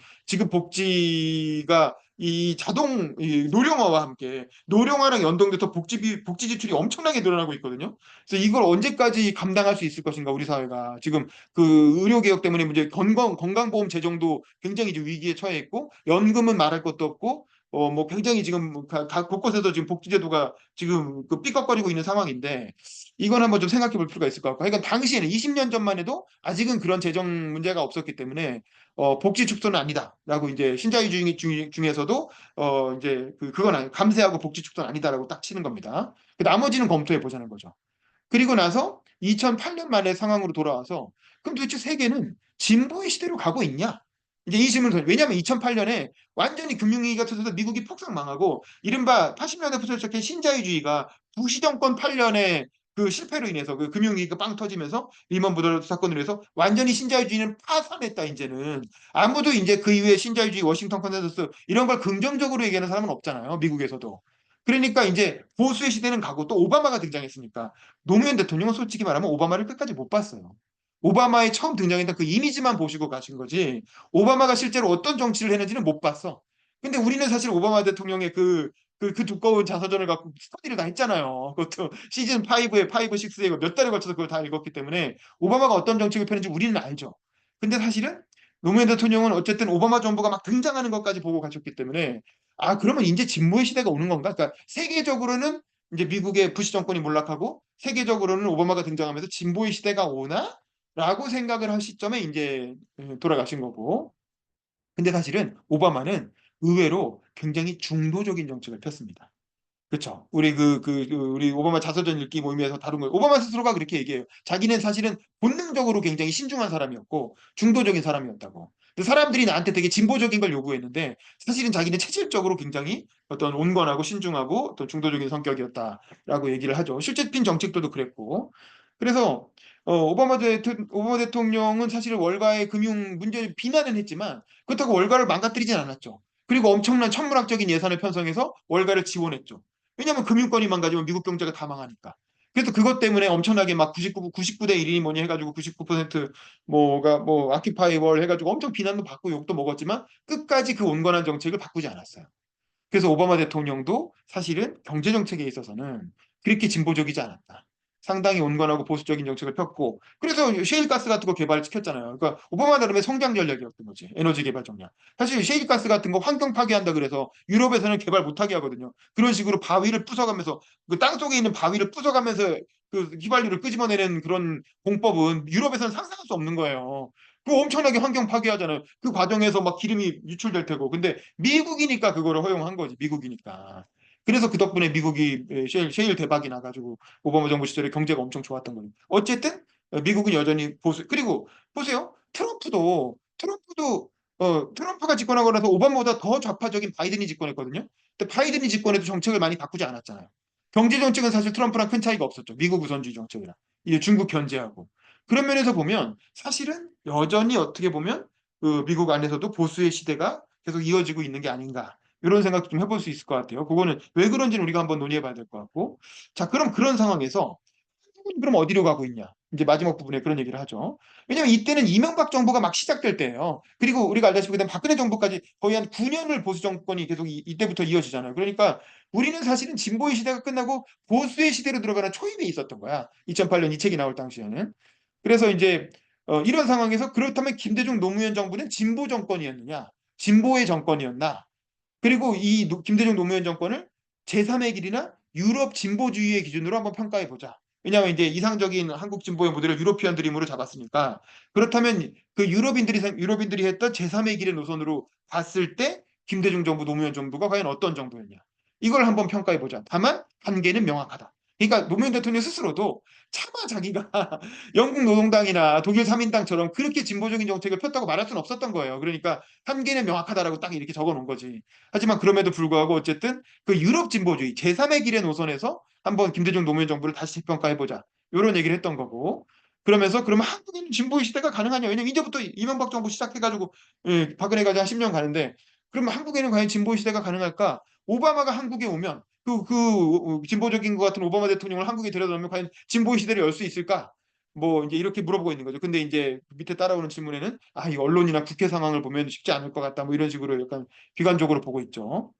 복지가 이 자동 이 노령화와 함께 노령화랑 연동돼서 복지 지출이 엄청나게 늘어나고 있거든요. 그래서 이걸 언제까지 감당할 수 있을 것인가 우리 사회가 지금 그 의료 개혁 때문에 문제 건강보험 재정도 굉장히 지금 위기에 처해 있고 연금은 말할 것도 없고 뭐 굉장히 지금 각 곳곳에서 지금 복지제도가 지금 그 삐걱거리고 있는 상황인데 이건 한번 좀 생각해 볼 필요가 있을 것 같고 그러니까 당시에는 20년 전만 해도 아직은 그런 재정 문제가 없었기 때문에 복지 축소는 아니다라고 이제 신자유주의 중에서도 이제 그건 아니 감세하고 복지 축소는 아니다라고 딱 치는 겁니다. 그 나머지는 검토해 보자는 거죠. 그리고 나서 2008년 만에 상황으로 돌아와서 그럼 도대체 세계는 진보의 시대로 가고 있냐? 이제 이 질문을 왜냐하면 2008년에 완전히 금융위기가 터져서 미국이 폭삭 망하고 이른바 80년대부터 시작한 신자유주의가 부시 정권 8년에 그 실패로 인해서 그 금융위기가 빵 터지면서 리먼 브더스 사건으로 해서 완전히 신자유주의는 파산했다 이제는 아무도 이제 그 이후에 신자유주의 워싱턴 컨센서스 이런 걸 긍정적으로 얘기하는 사람은 없잖아요 미국에서도 그러니까 이제 보수의 시대는 가고 또 오바마가 등장했으니까 노무현 대통령은 솔직히 말하면 오바마를 끝까지 못 봤어요. 오바마의 처음 등장했던 그 이미지만 보시고 가신 거지 오바마가 실제로 어떤 정치를 했는지는 못 봤어. 근데 우리는 사실 오바마 대통령의 그 두꺼운 자서전을 갖고 스터디를 다 했잖아요. 그것도 시즌 5에 5, 6에 몇 달에 걸쳐서 그걸 다 읽었기 때문에 오바마가 어떤 정책을 펴는지 우리는 알죠. 근데 사실은 노무현 대통령은 어쨌든 오바마 정부가 막 등장하는 것까지 보고 가셨기 때문에 아 그러면 이제 진보의 시대가 오는 건가? 그러니까 세계적으로는 이제 미국의 부시 정권이 몰락하고 세계적으로는 오바마가 등장하면서 진보의 시대가 오나? 라고 생각을 할 시점에 이제 돌아가신 거고. 근데 사실은 오바마는 의외로 굉장히 중도적인 정책을 폈습니다. 그렇죠. 우리 오바마 자서전 읽기 모임에서 다룬 거예요. 오바마 스스로가 그렇게 얘기해요. 자기는 사실은 본능적으로 굉장히 신중한 사람이었고 중도적인 사람이었다고. 근데 사람들이 나한테 되게 진보적인 걸 요구했는데 사실은 자기는 체질적으로 굉장히 어떤 온건하고 신중하고 어떤 중도적인 성격이었다라고 얘기를 하죠. 실제 핀 정책들도 그랬고. 그래서 오바마 대통령은 사실 월가의 금융 문제를 비난은 했지만 그렇다고 월가를 망가뜨리진 않았죠. 그리고 엄청난 천문학적인 예산을 편성해서 월가를 지원했죠. 왜냐하면 금융권이 망가지면 미국 경제가 다 망하니까. 그래서 그것 때문에 엄청나게 막 99대 1이 뭐니 해가지고 99% 뭐가 뭐 아키파이 월 해가지고 엄청 비난도 받고 욕도 먹었지만 끝까지 그 온건한 정책을 바꾸지 않았어요. 그래서 오바마 대통령도 사실은 경제 정책에 있어서는 그렇게 진보적이지 않았다. 상당히 온건하고 보수적인 정책을 폈고 그래서 셰일가스 같은 거 개발시켰잖아요. 그러니까 오바마 나름의 성장 전략이었던 거지. 에너지 개발 전략. 사실 셰일가스 같은 거 환경 파괴한다 그래서 유럽에서는 개발 못하게 하거든요. 그런 식으로 바위를 부숴가면서 그 땅속에 있는 바위를 부숴가면서 그 휘발유를 끄집어내는 그런 공법은 유럽에서는 상상할 수 없는 거예요. 그 엄청나게 환경 파괴하잖아요. 그 과정에서 막 기름이 유출될 테고. 근데 미국이니까 그거를 허용한 거지. 미국이니까. 그래서 그 덕분에 미국이 셰일 대박이 나가지고 오바마 정부 시절에 경제가 엄청 좋았던 거예요. 어쨌든 미국은 여전히 보수. 그리고 보세요. 트럼프가 집권하고 나서 오바마보다 더 좌파적인 바이든이 집권했거든요. 근데 바이든이 집권해도 정책을 많이 바꾸지 않았잖아요. 경제 정책은 사실 트럼프랑 큰 차이가 없었죠. 미국 우선주의 정책이랑 이제 중국 견제하고 그런 면에서 보면 사실은 여전히 어떻게 보면 그 미국 안에서도 보수의 시대가 계속 이어지고 있는 게 아닌가 이런 생각도 좀 해볼 수 있을 것 같아요. 그거는 왜 그런지는 우리가 한번 논의해 봐야 될 것 같고 자 그럼 그런 상황에서 한국은 그럼 어디로 가고 있냐 이제 마지막 부분에 그런 얘기를 하죠. 왜냐하면 이때는 이명박 정부가 막 시작될 때예요. 그리고 우리가 알다시피 그다음 박근혜 정부까지 거의 한 9년을 보수 정권이 계속 이때부터 이어지잖아요. 그러니까 우리는 사실은 진보의 시대가 끝나고 보수의 시대로 들어가는 초입에 있었던 거야. 2008년 이 책이 나올 당시에는. 그래서 이제 이런 상황에서 그렇다면 김대중 노무현 정부는 진보 정권이었느냐, 진보의 정권이었나? 그리고 김대중 노무현 정권을 제3의 길이나 유럽 진보주의의 기준으로 한번 평가해 보자. 왜냐하면 이제 이상적인 한국 진보의 모델을 유로피언 드림으로 잡았으니까 그렇다면 그 유럽인들이 했던 제3의 길의 노선으로 봤을 때 김대중 정부 노무현 정부가 과연 어떤 정부였냐 이걸 한번 평가해 보자. 다만 한계는 명확하다. 그러니까 노무현 대통령 스스로도 차마 자기가 영국 노동당이나 독일 3인당처럼 그렇게 진보적인 정책을 폈다고 말할 수는 없었던 거예요. 그러니까 한계는 명확하다라고 딱 이렇게 적어 놓은 거지. 하지만 그럼에도 불구하고 어쨌든 그 유럽 진보주의 제3의 길의 노선에서 한번 김대중 노무현 정부를 다시 재평가해 보자. 이런 얘기를 했던 거고. 그러면서 그러면 한국에는 진보의 시대가 가능하냐? 왜냐면 이제부터 이명박 정부 시작해가지고 예, 박근혜까지 한 10년 가는데 그러면 한국에는 과연 진보의 시대가 가능할까? 오바마가 한국에 오면 진보적인 것 같은 오바마 대통령을 한국에 데려다 놓으면 과연 진보의 시대를 열 수 있을까? 뭐 이제 이렇게 물어보고 있는 거죠. 근데 이제 밑에 따라오는 질문에는 이 언론이나 국회 상황을 보면 쉽지 않을 것 같다. 뭐 이런 식으로 약간 비관적으로 보고 있죠.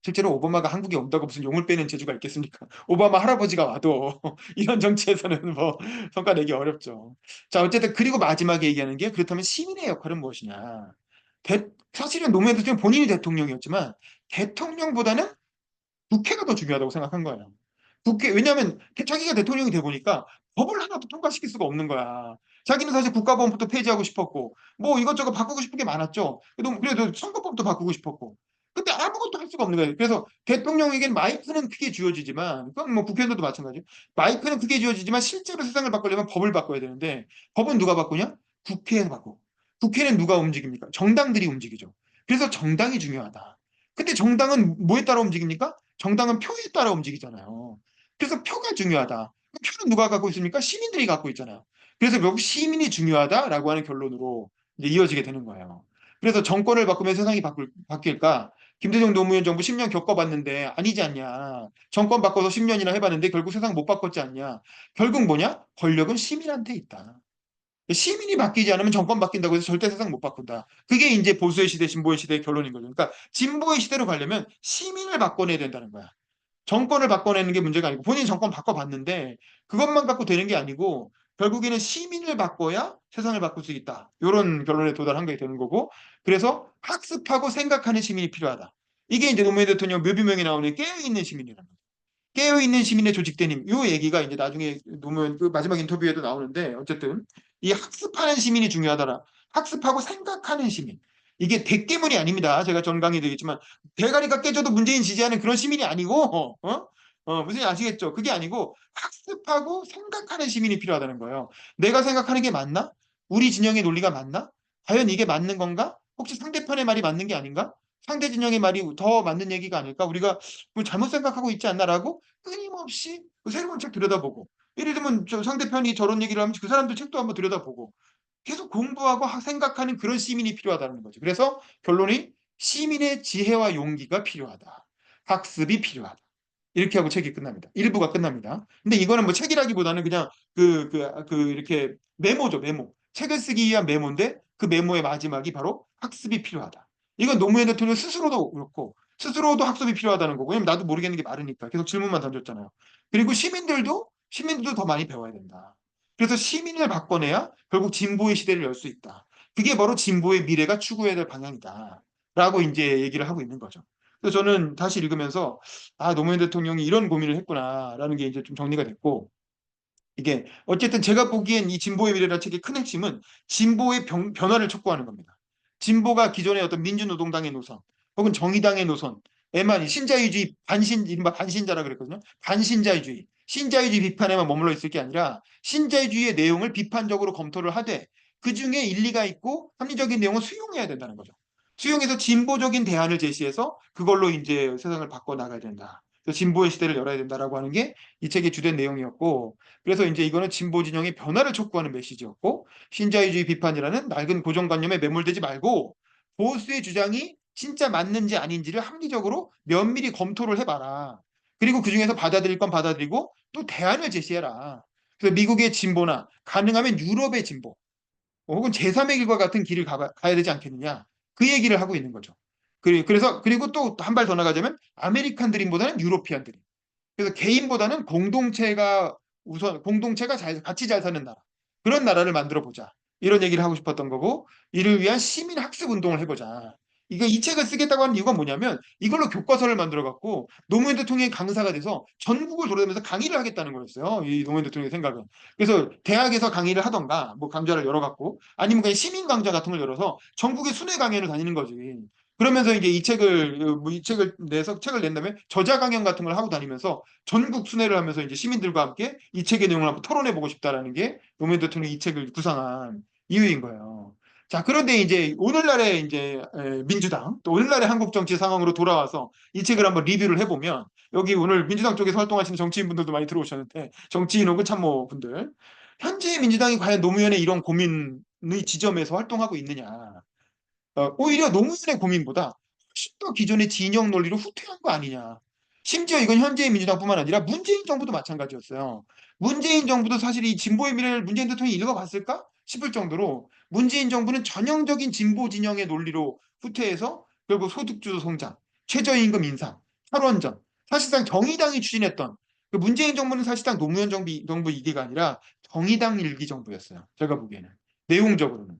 실제로 오바마가 한국에 온다고 무슨 용을 빼는 재주가 있겠습니까? 오바마 할아버지가 와도 이런 정치에서는 뭐 성과 내기 어렵죠. 자, 어쨌든 그리고 마지막에 얘기하는 게 그렇다면 시민의 역할은 무엇이냐? 사실은 노무현 대통령 본인이 대통령이었지만 대통령보다는 국회가 더 중요하다고 생각한 거예요. 왜냐하면 자기가 대통령이 돼 보니까 법을 하나도 통과시킬 수가 없는 거야. 자기는 사실 국가보안법도 폐지하고 싶었고, 뭐 이것저것 바꾸고 싶은 게 많았죠. 그래도 선거법도 바꾸고 싶었고. 근데 아무것도 할 수가 없는 거예요. 그래서 대통령에겐 마이크는 크게 쥐어지지만, 그건 뭐 국회의원도 마찬가지예요. 마이크는 크게 쥐어지지만 실제로 세상을 바꾸려면 법을 바꿔야 되는데, 법은 누가 바꾸냐? 국회에서 바꾸고. 국회는 누가 움직입니까? 정당들이 움직이죠. 그래서 정당이 중요하다. 근데 정당은 뭐에 따라 움직입니까? 정당은 표에 따라 움직이잖아요. 그래서 표가 중요하다. 표는 누가 갖고 있습니까? 시민들이 갖고 있잖아요. 그래서 결국 시민이 중요하다라고 하는 결론으로 이제 이어지게 되는 거예요. 그래서 정권을 바꾸면 세상이 바뀔까? 김대중 노무현 정부 10년 겪어봤는데 아니지 않냐. 정권 바꿔서 10년이나 해봤는데 결국 세상 못 바꿨지 않냐. 결국 뭐냐? 권력은 시민한테 있다. 시민이 바뀌지 않으면 정권 바뀐다고 해서 절대 세상 못 바꾼다. 그게 이제 보수의 시대, 진보의 시대의 결론인 거죠. 그러니까 진보의 시대로 가려면 시민을 바꿔내야 된다는 거야. 정권을 바꿔내는 게 문제가 아니고 본인 정권 바꿔봤는데 그것만 갖고 되는 게 아니고 결국에는 시민을 바꿔야 세상을 바꿀 수 있다. 이런 결론에 도달한 게 되는 거고 그래서 학습하고 생각하는 시민이 필요하다. 이게 이제 노무현 대통령 묘비명에 나오는 깨어있는 시민이라는 거예요. 깨어있는 시민의 조직된 힘. 이 얘기가 이제 나중에 노무현 그 마지막 인터뷰에도 나오는데 어쨌든 이 학습하는 시민이 중요하더라. 학습하고 생각하는 시민. 이게 대깨문이 아닙니다. 제가 전 강의 되겠지만 대가리가 깨져도 문재인 지지하는 그런 시민이 아니고 무슨 아시겠죠? 그게 아니고 학습하고 생각하는 시민이 필요하다는 거예요. 내가 생각하는 게 맞나? 우리 진영의 논리가 맞나? 과연 이게 맞는 건가? 혹시 상대편의 말이 맞는 게 아닌가? 상대 진영의 말이 더 맞는 얘기가 아닐까? 우리가 뭐 잘못 생각하고 있지 않나라고 끊임없이 그 새로운 책 들여다보고 예를 들면 저 상대편이 저런 얘기를 하면 그 사람들 책도 한번 들여다보고 계속 공부하고 생각하는 그런 시민이 필요하다는 거죠. 그래서 결론이 시민의 지혜와 용기가 필요하다. 학습이 필요하다. 이렇게 하고 책이 끝납니다. 일부가 끝납니다. 근데 이거는 뭐 책이라기보다는 그냥 이렇게 메모죠, 메모. 책을 쓰기 위한 메모인데 그 메모의 마지막이 바로 학습이 필요하다. 이건 노무현 대통령 스스로도 그렇고 스스로도 학습이 필요하다는 거고 왜냐면 나도 모르겠는 게 많으니까 계속 질문만 던졌잖아요. 그리고 시민들도 더 많이 배워야 된다. 그래서 시민을 바꿔내야 결국 진보의 시대를 열 수 있다. 그게 바로 진보의 미래가 추구해야 될 방향이다. 라고 이제 얘기를 하고 있는 거죠. 그래서 저는 다시 읽으면서 노무현 대통령이 이런 고민을 했구나라는 게 이제 좀 정리가 됐고 이게 어쨌든 제가 보기엔 이 진보의 미래라는 책의 큰 핵심은 진보의 변화를 촉구하는 겁니다. 진보가 기존의 어떤 민주노동당의 노선 혹은 정의당의 노선에만 신자유주의 이른바 반신자라 그랬거든요. 반신자유주의, 신자유주의 비판에만 머물러 있을 게 아니라 신자유주의의 내용을 비판적으로 검토를 하되 그중에 일리가 있고 합리적인 내용을 수용해야 된다는 거죠. 수용해서 진보적인 대안을 제시해서 그걸로 이제 세상을 바꿔 나가야 된다. 그래서 진보의 시대를 열어야 된다라고 하는 게 이 책의 주된 내용이었고 그래서 이제 이거는 진보 진영의 변화를 촉구하는 메시지였고 신자유주의 비판이라는 낡은 고정관념에 매몰되지 말고 보수의 주장이 진짜 맞는지 아닌지를 합리적으로 면밀히 검토를 해봐라. 그리고 그중에서 받아들일 건 받아들이고 또 대안을 제시해라. 그래서 미국의 진보나 가능하면 유럽의 진보 혹은 제3의 길과 같은 길을 가야 되지 않겠느냐. 그 얘기를 하고 있는 거죠. 그리고 또 한 발 더 나가자면 아메리칸 드림보다는 유로피안 드림. 그래서 개인보다는 공동체가 같이 잘 사는 나라. 그런 나라를 만들어 보자. 이런 얘기를 하고 싶었던 거고, 이를 위한 시민 학습 운동을 해보자. 이 책을 쓰겠다고 하는 이유가 뭐냐면, 이걸로 교과서를 만들어 갖고, 노무현 대통령이 강사가 돼서 전국을 돌아다니면서 강의를 하겠다는 거였어요. 이 노무현 대통령의 생각은. 그래서 대학에서 강의를 하던가, 뭐 강좌를 열어갖고, 아니면 그냥 시민 강좌 같은 걸 열어서 전국의 순회 강연을 다니는 거지. 그러면서 이제 이 책을 내서 책을 낸 다음에 저자 강연 같은 걸 하고 다니면서 전국 순회를 하면서 이제 시민들과 함께 이 책의 내용을 한번 토론해 보고 싶다라는 게 노무현 대통령이 이 책을 구상한 이유인 거예요. 자, 그런데 이제 오늘날의 이제 민주당 또 오늘날의 한국 정치 상황으로 돌아와서 이 책을 한번 리뷰를 해보면 여기 오늘 민주당 쪽에서 활동하시는 정치인분들도 많이 들어오셨는데 정치인 혹은 참모분들 현재 민주당이 과연 노무현의 이런 고민의 지점에서 활동하고 있느냐. 오히려 노무현의 고민보다 훨씬 더 기존의 진영 논리로 후퇴한 거 아니냐. 심지어 이건 현재의 민주당뿐만 아니라 문재인 정부도 마찬가지였어요. 문재인 정부도 사실 이 진보의 미래를 문재인 대통령이 읽어봤을까 싶을 정도로 문재인 정부는 전형적인 진보 진영의 논리로 후퇴해서 결국 소득주도 성장, 최저임금 인상, 탈원전, 사실상 정의당이 추진했던 그 문재인 정부는 사실상 노무현 정부 이기가 아니라 정의당 일기 정부였어요. 제가 보기에는 내용적으로는.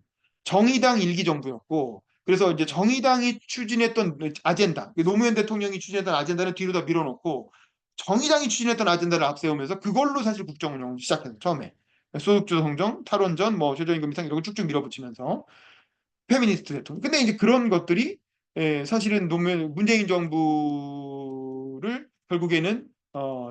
정의당 일기 정부였고 그래서 이제 정의당이 추진했던 아젠다, 노무현 대통령이 추진했던 아젠다를 뒤로 다 밀어놓고 정의당이 추진했던 아젠다를 앞세우면서 그걸로 사실 국정 운영을 시작했어요. 처음에 소득주도 성장, 탈원전, 뭐 최저임금 인상 이런 거 쭉쭉 밀어붙이면서 페미니스트 대통령. 근데 이제 그런 것들이 사실은 노무현 문재인 정부를 결국에는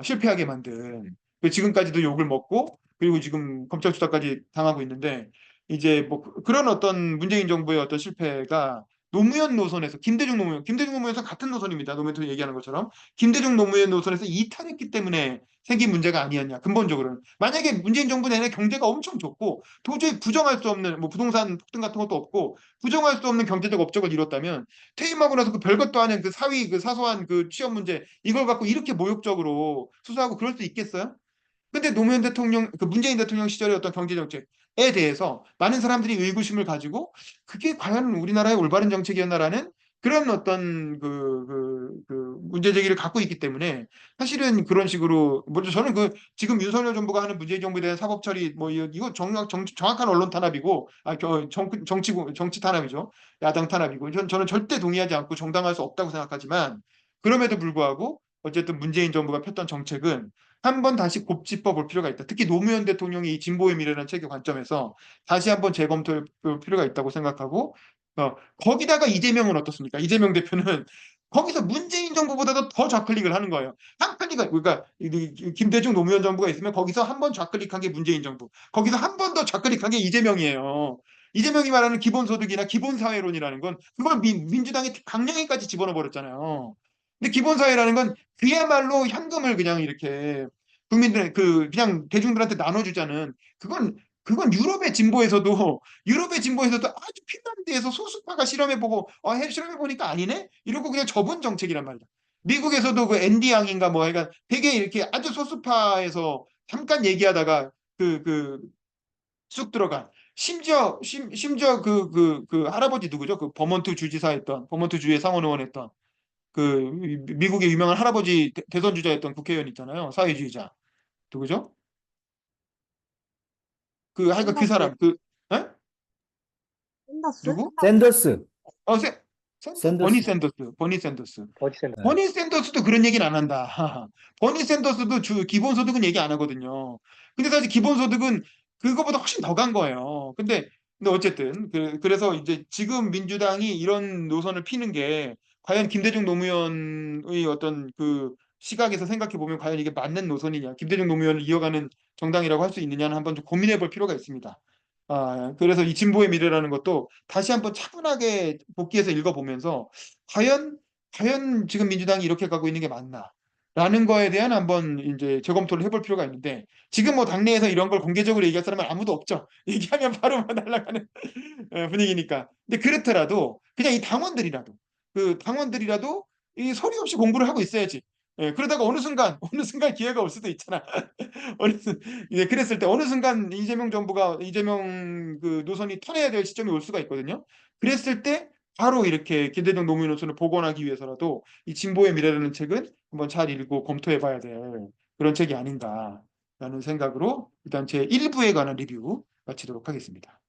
실패하게 만든 지금까지도 욕을 먹고 그리고 지금 검찰 수사까지 당하고 있는데 이제 뭐 그런 어떤 문재인 정부의 어떤 실패가 노무현 노선에서 김대중 노무현에서 같은 노선입니다. 노무현 대통령이 얘기하는 것처럼 김대중 노무현 노선에서 이탈했기 때문에 생긴 문제가 아니었냐. 근본적으로는 만약에 문재인 정부 내내 경제가 엄청 좋고 도저히 부정할 수 없는 뭐 부동산 폭등 같은 것도 없고 부정할 수 없는 경제적 업적을 이뤘다면 퇴임하고 나서 그 별것도 아닌 그 사위 그 사소한 그 취업 문제 이걸 갖고 이렇게 모욕적으로 수사하고 그럴 수 있겠어요? 근데 노무현 대통령, 그 문재인 대통령 시절의 어떤 경제 정책에 대해서 많은 사람들이 의구심을 가지고 그게 과연 우리나라의 올바른 정책이었나라는 그런 어떤 문제 제기를 갖고 있기 때문에 사실은 그런 식으로 먼저 저는 그 지금 윤석열 정부가 하는 문재인 정부에 대한 사법 처리 뭐 이거 정확한 언론 탄압이고 정치 탄압이죠. 야당 탄압이고 저는 절대 동의하지 않고 정당할 수 없다고 생각하지만 그럼에도 불구하고 어쨌든 문재인 정부가 폈던 정책은 한번 다시 곱짚어 볼 필요가 있다. 특히 노무현 대통령이 이 진보의 미래라는 책의 관점에서 다시 한번 재검토해 볼 필요가 있다고 생각하고 거기다가 이재명은 어떻습니까? 이재명 대표는 거기서 문재인 정부보다도 더 좌클릭을 하는 거예요. 한 클릭 그러니까 김대중 노무현 정부가 있으면 거기서 한 번 좌클릭한 게 문재인 정부. 거기서 한 번 더 좌클릭한 게 이재명이에요. 이재명이 말하는 기본소득이나 기본사회론이라는 건 그걸 민주당이 강령에까지 집어넣어 버렸잖아요. 근데 기본사회라는 건 그야말로 현금을 그냥 이렇게 국민들 그냥 대중들한테 나눠주자는 그건 유럽의 진보에서도 아주 핀란드에서 소수파가 실험해보고 실험해보니까 아니네 이러고 그냥 접은 정책이란 말이다. 미국에서도 그 앤디 양인가 뭐 그러니까 되게 이렇게 아주 소수파에서 잠깐 얘기하다가 쑥 들어간 심지어 그 할아버지 누구죠? 그 버몬트 주지사 했던 버몬트 주의 상원 의원 했던 그 미국의 유명한 할아버지 대선 주자였던 국회의원 있잖아요. 사회주의자. 누구죠? 하여간 그 샌더스, 사람 에? 샌더스? 누구? 샌더스, 어, 버니 샌더스, 샌더스. 버니 샌더스. 버디센터. 네. 버니 샌더스도 그런 얘기는 안 한다. 버니 샌더스도 기본소득은 얘기 안 하거든요. 근데 사실 기본소득은 그거보다 훨씬 더 간 거예요. 근데 어쨌든 그래서 이제 지금 민주당이 이런 노선을 피는 게 과연 김대중 노무현의 어떤 그 시각에서 생각해 보면 과연 이게 맞는 노선이냐, 김대중 노무현을 이어가는 정당이라고 할 수 있느냐는 한번 좀 고민해 볼 필요가 있습니다. 그래서 이 진보의 미래라는 것도 다시 한번 차분하게 복귀해서 읽어보면서 과연 지금 민주당이 이렇게 가고 있는 게 맞나? 라는 거에 대한 한번 이제 재검토를 해볼 필요가 있는데 지금 뭐 당내에서 이런 걸 공개적으로 얘기할 사람은 아무도 없죠. 얘기하면 바로 날아가는 분위기니까. 근데 그렇더라도 그냥 이 당원들이라도 이 소리 없이 공부를 하고 있어야지. 그러다가 어느 순간 기회가 올 수도 있잖아. 어느 순- 그랬을 때 어느 순간 이재명 그 노선이 턴해야 될 시점이 올 수가 있거든요. 그랬을 때 바로 이렇게 김대중 노무현 노선을 복원하기 위해서라도 이 진보의 미래라는 책은 한번 잘 읽고 검토해 봐야 될 그런 책이 아닌가라는 생각으로 일단 제 1부에 관한 리뷰 마치도록 하겠습니다.